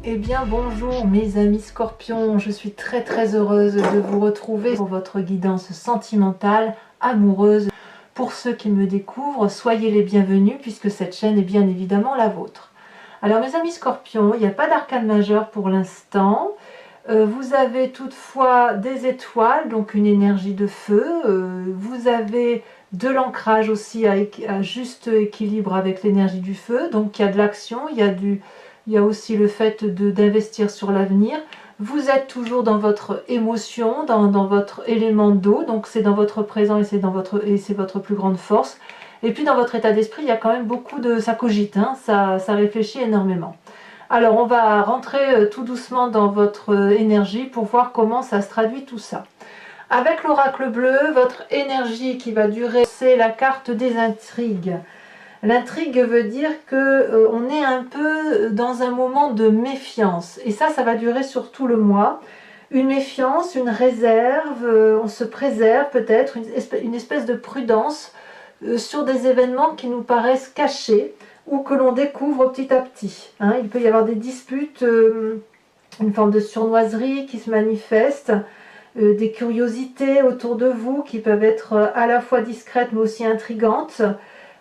Eh bien bonjour mes amis scorpions, je suis très heureuse de vous retrouver pour votre guidance sentimentale, amoureuse. Pour ceux qui me découvrent, soyez les bienvenus puisque cette chaîne est bien évidemment la vôtre. Alors mes amis scorpions, il n'y a pas d'arcane majeur pour l'instant. Vous avez toutefois des étoiles, donc une énergie de feu. Vous avez de l'ancrage aussi à juste équilibre avec l'énergie du feu. Donc il y a de l'action, il y a aussi le fait d'investir sur l'avenir. Vous êtes toujours dans votre émotion, dans votre élément d'eau. Donc c'est dans votre présent et c'est votre plus grande force. Et puis dans votre état d'esprit, il y a quand même beaucoup de... ça cogite, hein, ça réfléchit énormément. Alors on va rentrer tout doucement dans votre énergie pour voir comment ça se traduit tout ça. Avec l'oracle bleu, votre énergie qui va durer, c'est la carte des intrigues. L'intrigue veut dire que on est un peu dans un moment de méfiance. Et ça va durer sur tout le mois. Une méfiance, une réserve, on se préserve peut-être, une espèce de prudence sur des événements qui nous paraissent cachés ou que l'on découvre petit à petit. Hein. Il peut y avoir des disputes, une forme de sournoiserie qui se manifeste, des curiosités autour de vous qui peuvent être à la fois discrètes mais aussi intrigantes,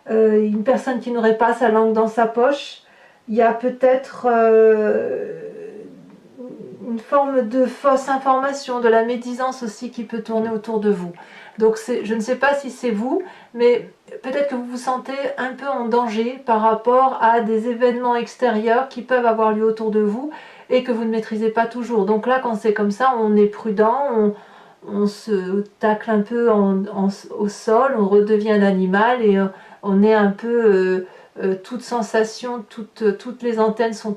une personne qui n'aurait pas sa langue dans sa poche. Il y a peut-être une forme de fausse information, de la médisance aussi qui peut tourner autour de vous. Donc je ne sais pas si c'est vous, mais peut-être que vous vous sentez un peu en danger par rapport à des événements extérieurs qui peuvent avoir lieu autour de vous et que vous ne maîtrisez pas toujours. Donc là, quand c'est comme ça, on est prudent, on se tacle un peu au sol, on redevient un animal et on est un peu... toute sensation, toutes les antennes sont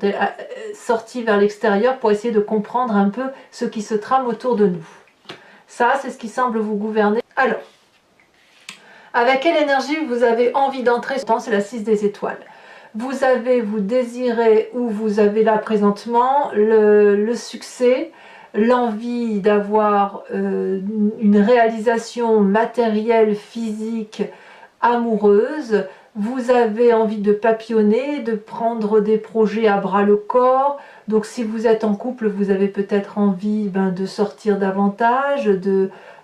sorties vers l'extérieur pour essayer de comprendre un peu ce qui se trame autour de nous. Ça, c'est ce qui semble vous gouverner. Alors, avec quelle énergie vous avez envie d'entrer? C'est la 6 des étoiles. Vous désirez, ou vous avez là présentement, le succès, l'envie d'avoir une réalisation matérielle, physique, amoureuse. Vous avez envie de papillonner, de prendre des projets à bras le corps. Donc si vous êtes en couple, vous avez peut-être envie de sortir davantage,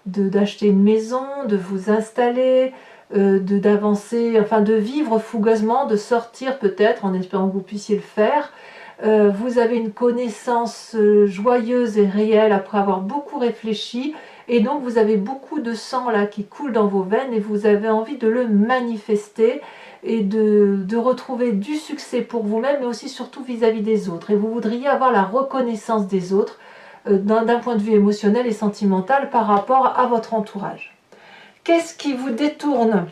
d'acheter une maison, de vous installer, d'avancer, enfin de vivre fougueusement, de sortir peut-être, en espérant que vous puissiez le faire. Vous avez une connaissance joyeuse et réelle après avoir beaucoup réfléchi. Et donc vous avez beaucoup de sang là qui coule dans vos veines et vous avez envie de le manifester et de retrouver du succès pour vous-même, mais aussi surtout vis-à-vis des autres. Et vous voudriez avoir la reconnaissance des autres d'un point de vue émotionnel et sentimental par rapport à votre entourage. Qu'est-ce qui vous détourne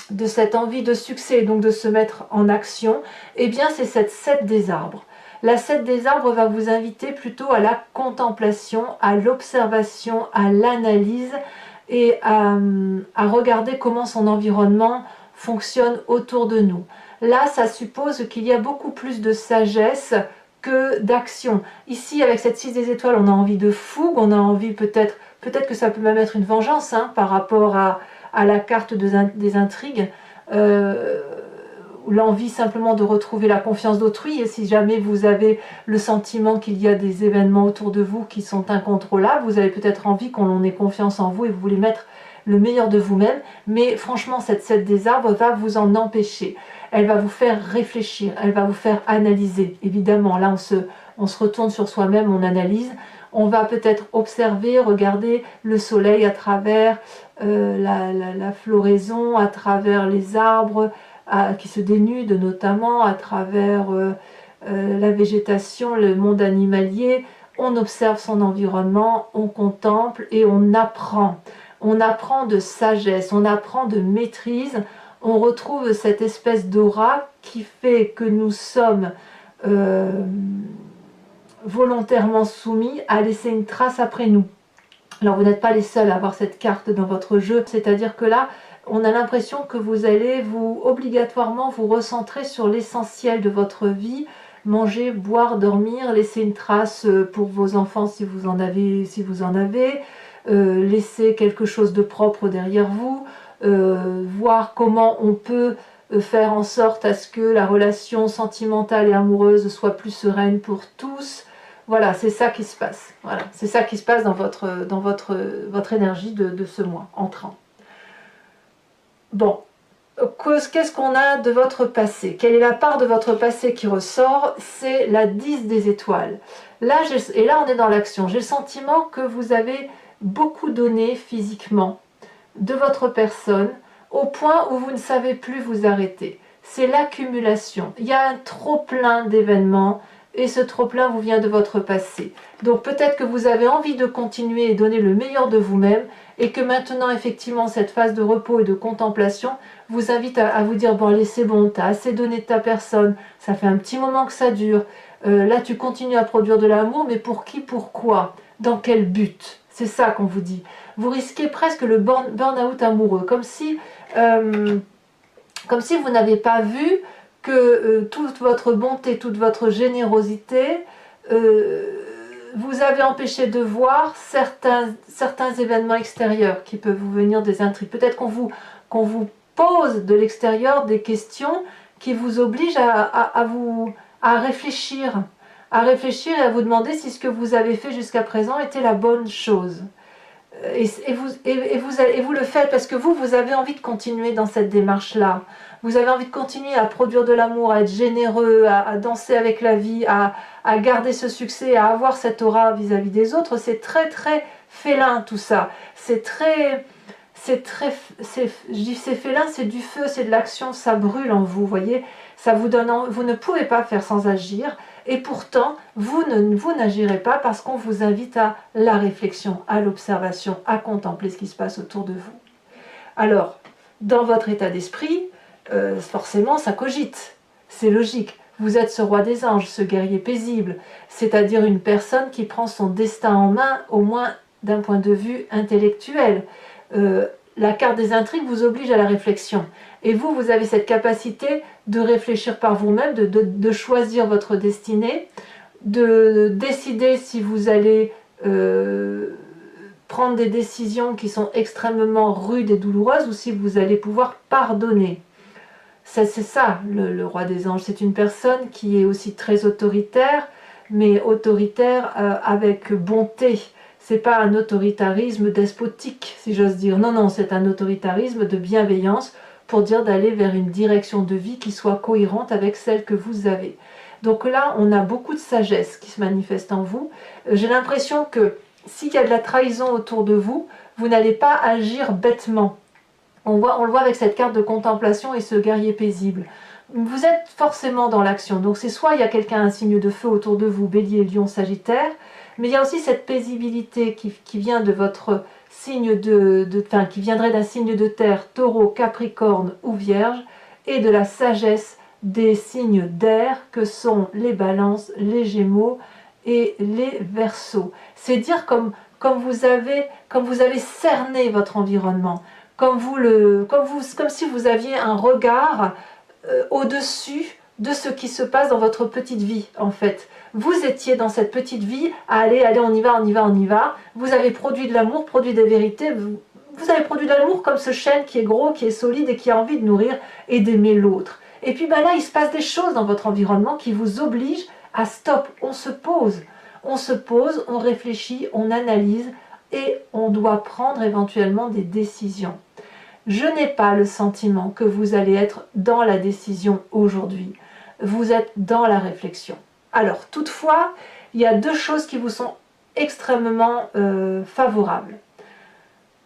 de cette envie de succès, donc de se mettre en action? Eh bien c'est cette 7 des arbres. La 7 des arbres va vous inviter plutôt à la contemplation, à l'observation, à l'analyse et à regarder comment son environnement fonctionne autour de nous. Là, ça suppose qu'il y a beaucoup plus de sagesse que d'action. Ici, avec cette 6 des étoiles, on a envie de fougue, on a envie peut-être que ça peut même être une vengeance par rapport à la carte des intrigues. L'envie simplement de retrouver la confiance d'autrui, et si jamais vous avez le sentiment qu'il y a des événements autour de vous qui sont incontrôlables, vous avez peut-être envie qu'on ait confiance en vous et vous voulez mettre le meilleur de vous-même, mais franchement cette 7 des arbres va vous en empêcher. Elle va vous faire réfléchir, elle va vous faire analyser. Évidemment, là on se retourne sur soi-même, on analyse, on va peut-être observer, regarder le soleil à travers la floraison, à travers les arbres, qui se dénudent notamment, à travers la végétation, le monde animalier. On observe son environnement, on contemple et on apprend. On apprend de sagesse, on apprend de maîtrise, on retrouve cette espèce d'aura qui fait que nous sommes volontairement soumis à laisser une trace après nous. Alors vous n'êtes pas les seuls à avoir cette carte dans votre jeu, c'est-à-dire que là, on a l'impression que vous allez obligatoirement vous recentrer sur l'essentiel de votre vie, manger, boire, dormir, laisser une trace pour vos enfants si vous en avez, laisser quelque chose de propre derrière vous, voir comment on peut faire en sorte à ce que la relation sentimentale et amoureuse soit plus sereine pour tous. Voilà, c'est ça qui se passe. Voilà, c'est ça qui se passe dans votre énergie de ce mois entrant. Bon, qu'est-ce qu'on a de votre passé? Quelle est la part de votre passé qui ressort? C'est la 10 des étoiles. Là, et là, on est dans l'action. J'ai le sentiment que vous avez beaucoup donné physiquement de votre personne au point où vous ne savez plus vous arrêter. C'est l'accumulation. Il y a un trop-plein d'événements et ce trop-plein vous vient de votre passé. Donc peut-être que vous avez envie de continuer et donner le meilleur de vous-même et que maintenant, effectivement, cette phase de repos et de contemplation vous invite à vous dire, bon, allez, c'est bon, tu as assez donné de ta personne, ça fait un petit moment que ça dure, là, tu continues à produire de l'amour, mais pour qui, pourquoi? Dans quel but? C'est ça qu'on vous dit. Vous risquez presque le burn-out amoureux, comme si vous n'avez pas vu que toute votre bonté, toute votre générosité vous avez empêché de voir certains événements extérieurs qui peuvent vous venir des intrigues. Peut-être qu'on vous pose de l'extérieur des questions qui vous obligent à réfléchir et à vous demander si ce que vous avez fait jusqu'à présent était la bonne chose. Et vous le faites parce que vous avez envie de continuer dans cette démarche-là. Vous avez envie de continuer à produire de l'amour, à être généreux, à danser avec la vie, à garder ce succès, à avoir cette aura vis-à-vis des autres. C'est très très félin tout ça. Je dis c'est félin, c'est du feu, c'est de l'action, ça brûle en vous, voyez. Ça vous donne, vous ne pouvez pas faire sans agir. Et pourtant, vous n'agirez pas parce qu'on vous invite à la réflexion, à l'observation, à contempler ce qui se passe autour de vous. Alors, dans votre état d'esprit, forcément, ça cogite. C'est logique. Vous êtes ce roi des anges, ce guerrier paisible, c'est-à-dire une personne qui prend son destin en main, au moins d'un point de vue intellectuel. La carte des intrigues vous oblige à la réflexion. Et vous avez cette capacité de réfléchir par vous-même, de choisir votre destinée, de décider si vous allez prendre des décisions qui sont extrêmement rudes et douloureuses ou si vous allez pouvoir pardonner. C'est ça, le roi des anges. C'est une personne qui est aussi très autoritaire, mais autoritaire avec bonté. C'est pas un autoritarisme despotique, si j'ose dire. Non, non, c'est un autoritarisme de bienveillance pour dire d'aller vers une direction de vie qui soit cohérente avec celle que vous avez. Donc là, on a beaucoup de sagesse qui se manifeste en vous. J'ai l'impression que s'il y a de la trahison autour de vous, vous n'allez pas agir bêtement. On le voit avec cette carte de contemplation et ce guerrier paisible. Vous êtes forcément dans l'action. Donc c'est soit il y a quelqu'un, un signe de feu autour de vous, Bélier, Lion, Sagittaire, mais il y a aussi cette paisibilité qui vient de votre signe qui viendrait d'un signe de terre, Taureau, Capricorne ou Vierge, et de la sagesse des signes d'air que sont les Balances, les Gémeaux et les Verseaux. C'est dire comme vous avez cerné votre environnement, comme si vous aviez un regard au-dessus de ce qui se passe dans votre petite vie, en fait. Vous étiez dans cette petite vie, allez, on y va. Vous avez produit de l'amour, produit des vérités. Vous avez produit de l'amour comme ce chêne qui est gros, qui est solide et qui a envie de nourrir et d'aimer l'autre. Et puis là, il se passe des choses dans votre environnement qui vous obligent à stop. On se pose, on réfléchit, on analyse et on doit prendre éventuellement des décisions. Je n'ai pas le sentiment que vous allez être dans la décision aujourd'hui. Vous êtes dans la réflexion. Alors, toutefois, il y a deux choses qui vous sont extrêmement favorables.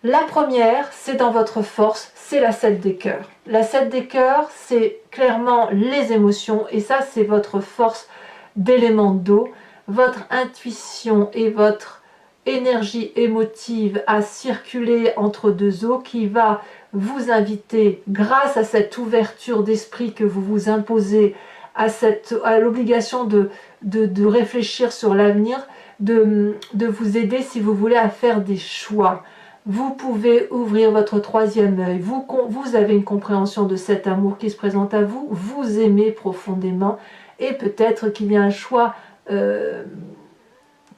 La première, c'est dans votre force, c'est la 7 des cœurs. La 7 des cœurs, c'est clairement les émotions, et ça, c'est votre force d'élément d'eau, votre intuition et votre énergie émotive à circuler entre deux eaux qui va vous inviter, grâce à cette ouverture d'esprit que vous vous imposez, à l'obligation de réfléchir sur l'avenir, de vous aider, si vous voulez, à faire des choix. Vous pouvez ouvrir votre troisième œil, vous avez une compréhension de cet amour qui se présente à vous, vous aimez profondément, et peut-être qu'il y a un choix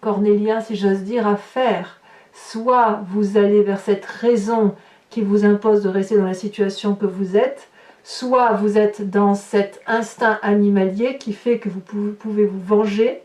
cornélien, si j'ose dire, à faire. Soit vous allez vers cette raison qui vous impose de rester dans la situation que vous êtes, Soit vous êtes dans cet instinct animalier qui fait que vous pouvez vous venger,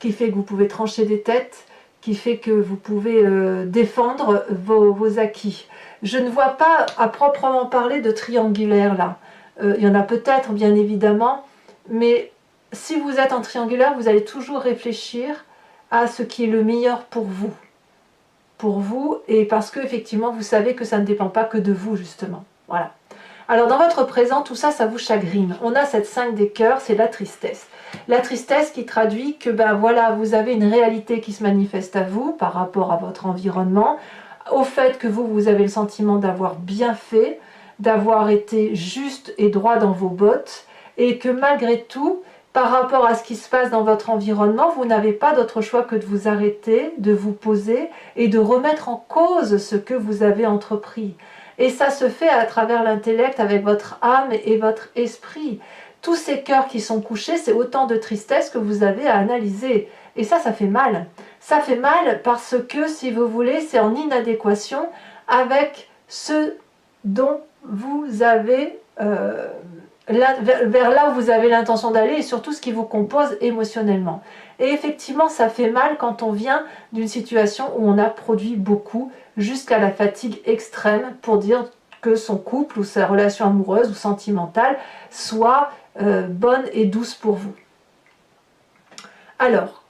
qui fait que vous pouvez trancher des têtes, qui fait que vous pouvez défendre vos acquis. Je ne vois pas à proprement parler de triangulaire là. Il y en a peut-être bien évidemment, mais si vous êtes en triangulaire, vous allez toujours réfléchir à ce qui est le meilleur pour vous, et parce que effectivement vous savez que ça ne dépend pas que de vous justement. Voilà. Alors dans votre présent, tout ça, ça vous chagrine. On a cette 5 des cœurs, c'est la tristesse. La tristesse qui traduit que ben voilà, vous avez une réalité qui se manifeste à vous par rapport à votre environnement, au fait que vous avez le sentiment d'avoir bien fait, d'avoir été juste et droit dans vos bottes, et que malgré tout, par rapport à ce qui se passe dans votre environnement, vous n'avez pas d'autre choix que de vous arrêter, de vous poser et de remettre en cause ce que vous avez entrepris. Et ça se fait à travers l'intellect, avec votre âme et votre esprit. Tous ces cœurs qui sont couchés, c'est autant de tristesse que vous avez à analyser. Et ça fait mal. Ça fait mal parce que, si vous voulez, c'est en inadéquation avec ce dont vous avez... vers là où vous avez l'intention d'aller, et surtout ce qui vous compose émotionnellement. Et effectivement, ça fait mal quand on vient d'une situation où on a produit beaucoup jusqu'à la fatigue extrême pour dire que son couple ou sa relation amoureuse ou sentimentale soit bonne et douce pour vous. Alors,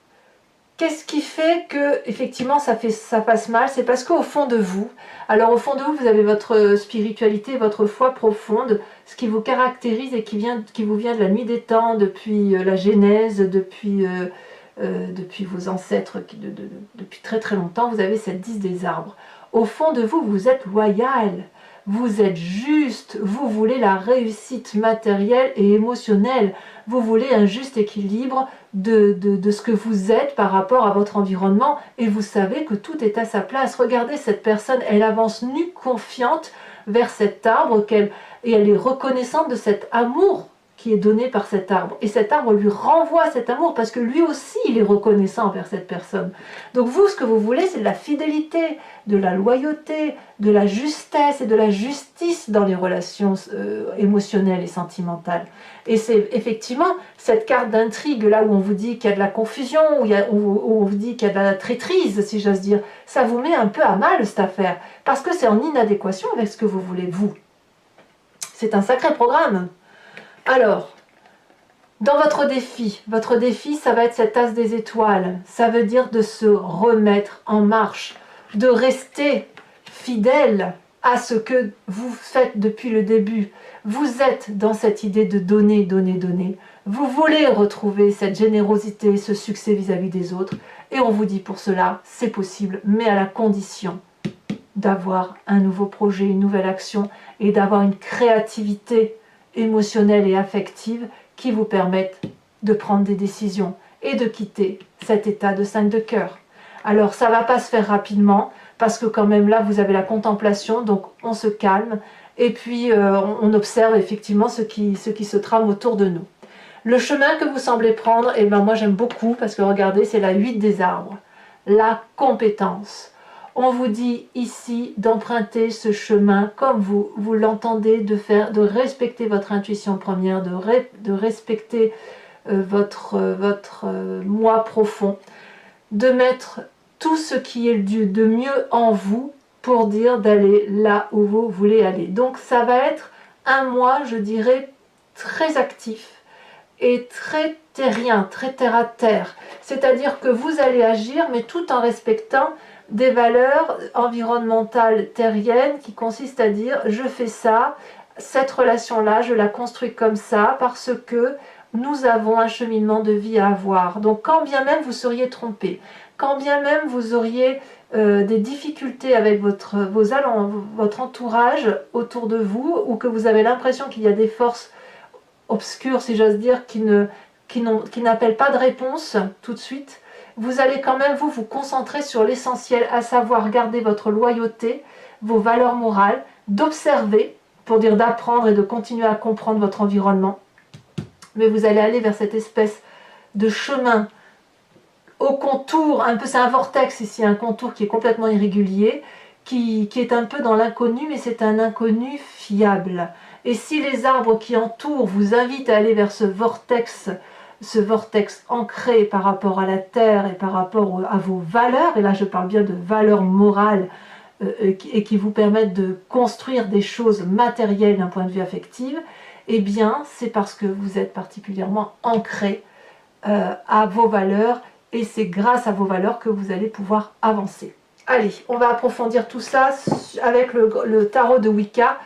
qu'est-ce qui fait que effectivement ça passe mal? C'est parce qu'au fond de vous, alors au fond de vous, vous avez votre spiritualité, votre foi profonde, ce qui vous caractérise et qui vous vient de la nuit des temps, depuis la Genèse, depuis vos ancêtres, depuis très très longtemps. Vous avez cette 10 des arbres. Au fond de vous, vous êtes loyal, vous êtes juste, vous voulez la réussite matérielle et émotionnelle, vous voulez un juste équilibre de ce que vous êtes par rapport à votre environnement, et vous savez que tout est à sa place. Regardez cette personne, elle avance nue, confiante vers cet arbre, et elle est reconnaissante de cet amour qui est donné par cet arbre, et cet arbre lui renvoie cet amour parce que lui aussi il est reconnaissant envers cette personne. Donc vous, ce que vous voulez, c'est de la fidélité, de la loyauté, de la justesse et de la justice dans les relations émotionnelles et sentimentales. Et c'est effectivement cette carte d'intrigue là où on vous dit qu'il y a de la confusion, où on vous dit qu'il y a de la traîtrise, si j'ose dire, ça vous met un peu à mal cette affaire, parce que c'est en inadéquation avec ce que vous voulez vous. C'est un sacré programme. Alors, dans votre défi, ça va être cette as des étoiles. Ça veut dire de se remettre en marche, de rester fidèle à ce que vous faites depuis le début. Vous êtes dans cette idée de donner, donner, donner. Vous voulez retrouver cette générosité, ce succès vis-à-vis des autres. Et on vous dit pour cela, c'est possible, mais à la condition d'avoir un nouveau projet, une nouvelle action et d'avoir une créativité émotionnelle et affective qui vous permettent de prendre des décisions et de quitter cet état de 5 de cœur. Alors ça ne va pas se faire rapidement parce que quand même là vous avez la contemplation, donc on se calme et puis on observe effectivement ce qui se trame autour de nous. Le chemin que vous semblez prendre, eh ben moi j'aime beaucoup parce que regardez, c'est la 8 des arbres, la compétence. On vous dit ici d'emprunter ce chemin comme vous l'entendez, de respecter votre intuition première, de respecter votre moi profond, de mettre tout ce qui est de mieux en vous pour dire d'aller là où vous voulez aller. Donc ça va être un mois, je dirais, très actif et très terrien, très terre à terre. C'est-à-dire que vous allez agir, mais tout en respectant des valeurs environnementales terriennes qui consistent à dire je fais ça, cette relation-là, je la construis comme ça parce que nous avons un cheminement de vie à avoir. Donc quand bien même vous seriez trompé, quand bien même vous auriez des difficultés avec votre entourage autour de vous, ou que vous avez l'impression qu'il y a des forces obscures, si j'ose dire, qui n'appellent pas de réponse tout de suite, vous allez quand même vous concentrer sur l'essentiel, à savoir garder votre loyauté, vos valeurs morales, d'observer, pour dire d'apprendre et de continuer à comprendre votre environnement. Mais vous allez aller vers cette espèce de chemin au contour, un peu, c'est un vortex ici, un contour qui est complètement irrégulier, qui est un peu dans l'inconnu, mais c'est un inconnu fiable. Et si les arbres qui entourent vous invitent à aller vers ce vortex ancré par rapport à la terre et par rapport à vos valeurs, et là je parle bien de valeurs morales et qui vous permettent de construire des choses matérielles d'un point de vue affectif, eh bien c'est parce que vous êtes particulièrement ancré à vos valeurs, et c'est grâce à vos valeurs que vous allez pouvoir avancer. Allez, on va approfondir tout ça avec le tarot de Wicca,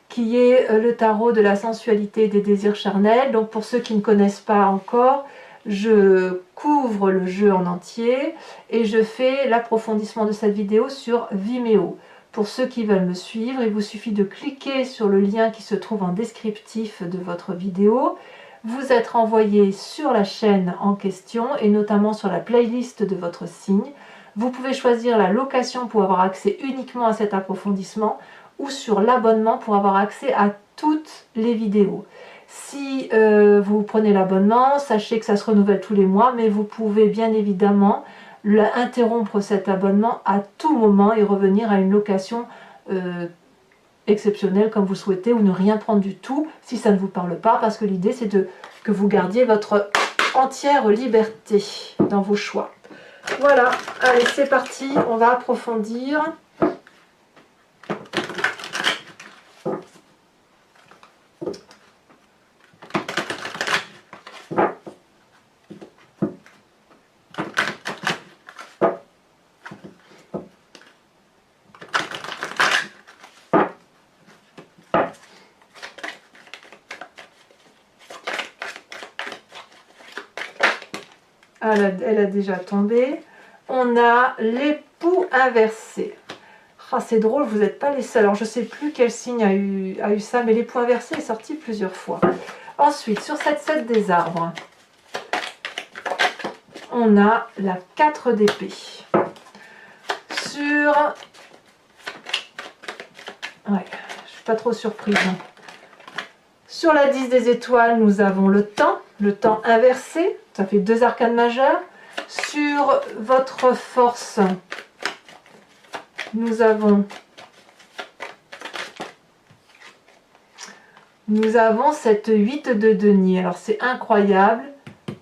qui est le tarot de la sensualité et des désirs charnels. Donc pour ceux qui ne connaissent pas encore, je couvre le jeu en entier et je fais l'approfondissement de cette vidéo sur Vimeo. Pour ceux qui veulent me suivre, il vous suffit de cliquer sur le lien qui se trouve en descriptif de votre vidéo. Vous êtes renvoyé sur la chaîne en question et notamment sur la playlist de votre signe. Vous pouvez choisir la location pour avoir accès uniquement à cet approfondissement ou sur l'abonnement pour avoir accès à toutes les vidéos. Si vous prenez l'abonnement, sachez que ça se renouvelle tous les mois, mais vous pouvez bien évidemment interrompre cet abonnement à tout moment et revenir à une location exceptionnelle comme vous souhaitez, ou ne rien prendre du tout si ça ne vous parle pas, parce que l'idée c'est que vous gardiez votre entière liberté dans vos choix. Voilà, allez c'est parti, on va approfondir. Elle a déjà tombé. On a l'époux inversé. Ah, c'est drôle, vous n'êtes pas les seuls. Alors, je ne sais plus quel signe a eu ça, mais l'époux inversé est sorti plusieurs fois. Ensuite, sur cette 7 des arbres, on a la 4 d'épée. Sur... Ouais, je ne suis pas trop surprise. Sur la 10 des étoiles, nous avons le temps inversé. Ça fait 2 arcanes majeures. Sur votre force, nous avons cette 8 de denier. Alors c'est incroyable.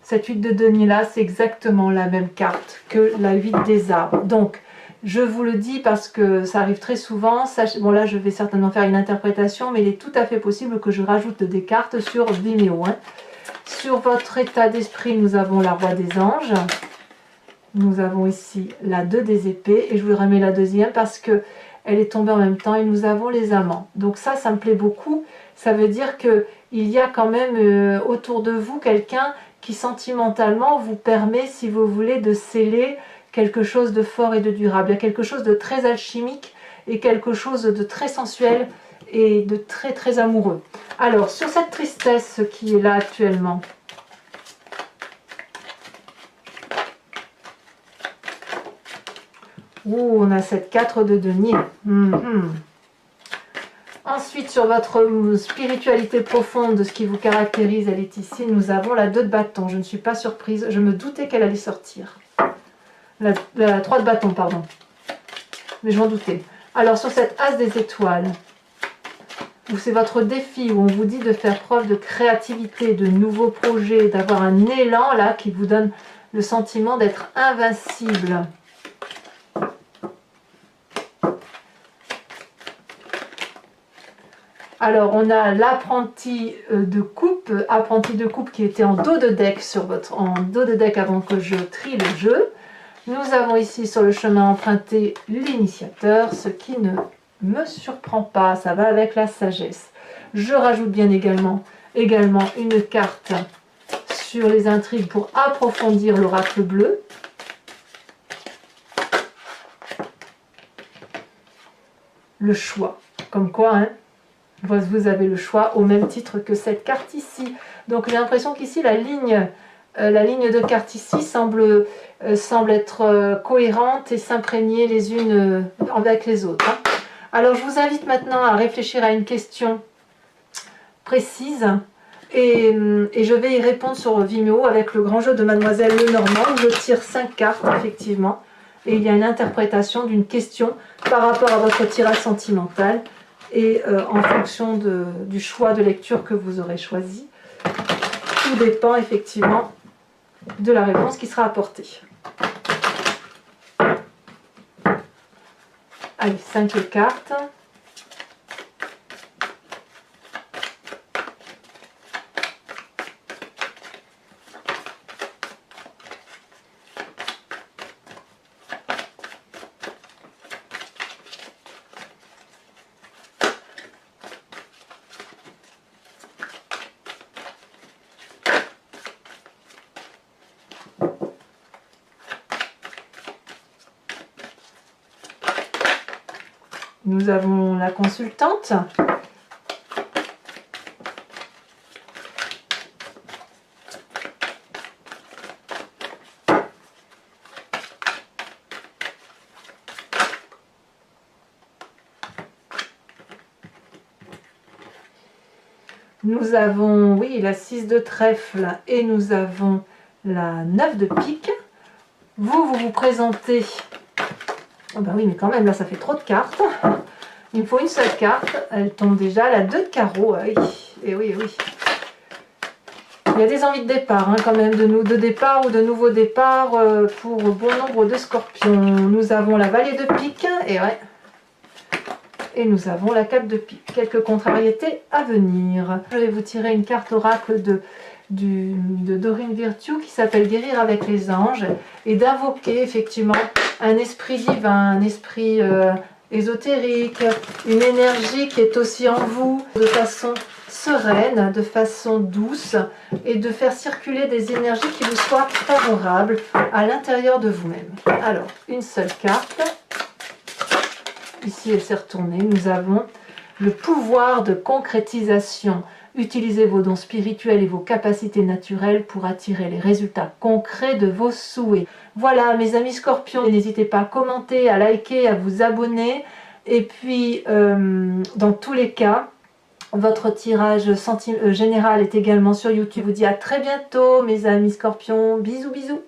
Cette 8 de denier là, c'est exactement la même carte que la 8 des arbres. Donc, je vous le dis parce que ça arrive très souvent. Bon là, je vais certainement faire une interprétation, mais il est tout à fait possible que je rajoute des cartes sur Vimeo. Sur votre état d'esprit, nous avons la roi des anges. Nous avons ici la 2 des épées. Et je vous remets la deuxième parce que elle est tombée en même temps. Et nous avons les amants. Donc ça me plaît beaucoup. Ça veut dire qu'il y a quand même autour de vous quelqu'un qui sentimentalement vous permet, si vous voulez, de sceller quelque chose de fort et de durable. Il y a quelque chose de très alchimique et quelque chose de très sensuel et de très très amoureux. Alors, sur cette tristesse qui est là actuellement, on a cette 4 de denier. Ensuite, sur votre spiritualité profonde, ce qui vous caractérise, elle est ici. Nous avons la 2 de bâton. Je ne suis pas surprise. Je me doutais qu'elle allait sortir. La 3 de bâton, pardon. Mais je m'en doutais. Alors, sur cette as des étoiles, où c'est votre défi, où on vous dit de faire preuve de créativité, de nouveaux projets, d'avoir un élan là qui vous donne le sentiment d'être invincible. Alors, on a l'apprenti de coupe qui était en dos de deck avant que je trie le jeu. Nous avons ici sur le chemin emprunté l'initiateur, ce qui ne me surprend pas, ça va avec la sagesse. Je rajoute bien également une carte sur les intrigues pour approfondir l'oracle bleu. Le choix, comme quoi, hein, vous avez le choix au même titre que cette carte ici. Donc j'ai l'impression qu'ici la ligne de carte ici semble être cohérente et s'imprégner les unes avec les autres. Hein. Alors je vous invite maintenant à réfléchir à une question précise et je vais y répondre sur Vimeo avec le grand jeu de Mademoiselle Lenormand où je tire 5 cartes effectivement et il y a une interprétation d'une question par rapport à votre tirage sentimental et en fonction du choix de lecture que vous aurez choisi. Tout dépend effectivement de la réponse qui sera apportée. Allez, 5 cartes. Nous avons la consultante. Nous avons, oui, la 6 de trèfle et nous avons la 9 de pique. Vous présentez... Oh ben oui, mais quand même, là, ça fait trop de cartes. Il me faut une seule carte. Elle tombe déjà, la 2 de carreau. Oui, et oui, et oui. Il y a des envies de départ, hein, quand même, de départ ou de nouveaux départs pour bon nombre de scorpions. Nous avons la vallée de pique, et ouais. Et nous avons la 4 de pique. Quelques contrariétés à venir. Je vais vous tirer une carte oracle de Dorine Virtue qui s'appelle Guérir avec les anges et d'invoquer effectivement un esprit divin, un esprit ésotérique, une énergie qui est aussi en vous de façon sereine, de façon douce et de faire circuler des énergies qui vous soient favorables à l'intérieur de vous-même. Alors, une seule carte. Ici, elle s'est retournée. Nous avons le pouvoir de concrétisation. Utilisez vos dons spirituels et vos capacités naturelles pour attirer les résultats concrets de vos souhaits. Voilà, mes amis scorpions, n'hésitez pas à commenter, à liker, à vous abonner. Et puis, dans tous les cas, votre tirage général est également sur YouTube. Je vous dis à très bientôt, mes amis scorpions. Bisous, bisous.